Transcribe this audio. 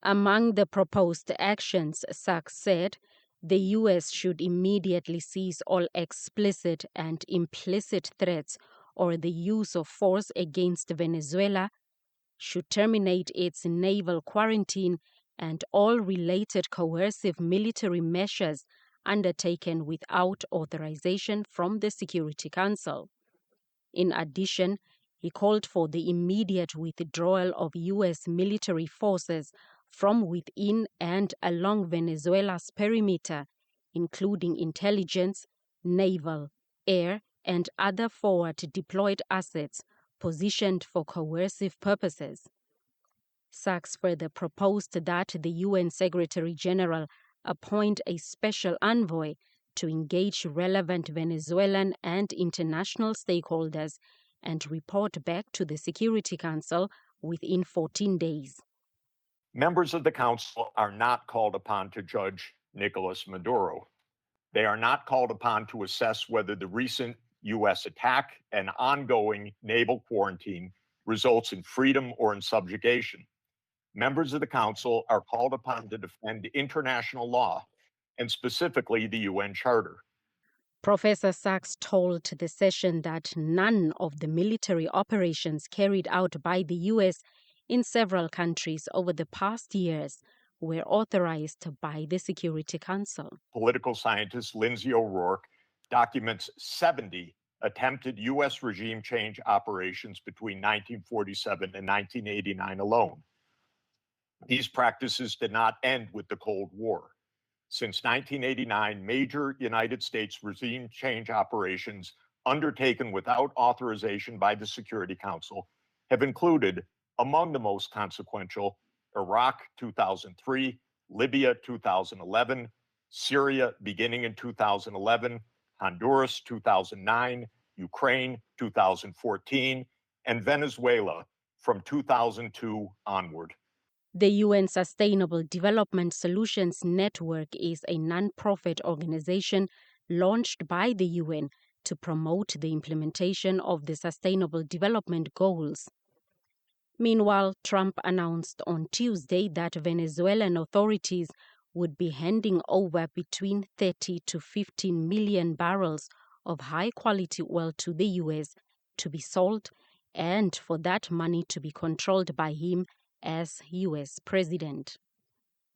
Among the proposed actions, Sachs said, the U.S. should immediately cease all explicit and implicit threats or the use of force against Venezuela, should terminate its naval quarantine and all related coercive military measures undertaken without authorization from the Security Council. In addition, he called for the immediate withdrawal of U.S. military forces from within and along Venezuela's perimeter, including intelligence, naval, air, and other forward-deployed assets positioned for coercive purposes. Sachs further proposed that the UN Secretary-General appoint a special envoy to engage relevant Venezuelan and international stakeholders and report back to the Security Council within 14 days. Members of the Council are not called upon to judge Nicolas Maduro. They are not called upon to assess whether the recent U.S. attack and ongoing naval quarantine results in freedom or in subjugation. Members of the Council are called upon to defend international law, and specifically the UN Charter. Professor Sachs told the session that none of the military operations carried out by the U.S. in several countries over the past years were authorized by the Security Council. Political scientist Lindsay O'Rourke documents 70 attempted U.S. regime change operations between 1947 and 1989 alone. These practices did not end with the Cold War. Since 1989, major United States regime change operations undertaken without authorization by the Security Council have included, among the most consequential, Iraq 2003, Libya 2011, Syria beginning in 2011, Honduras 2009, Ukraine 2014, and Venezuela from 2002 onward. The UN Sustainable Development Solutions Network is a non-profit organization launched by the UN to promote the implementation of the Sustainable Development Goals. Meanwhile, Trump announced on Tuesday that Venezuelan authorities would be handing over between 30 to 15 million barrels of high-quality oil to the U.S. to be sold and for that money to be controlled by him as U.S. president.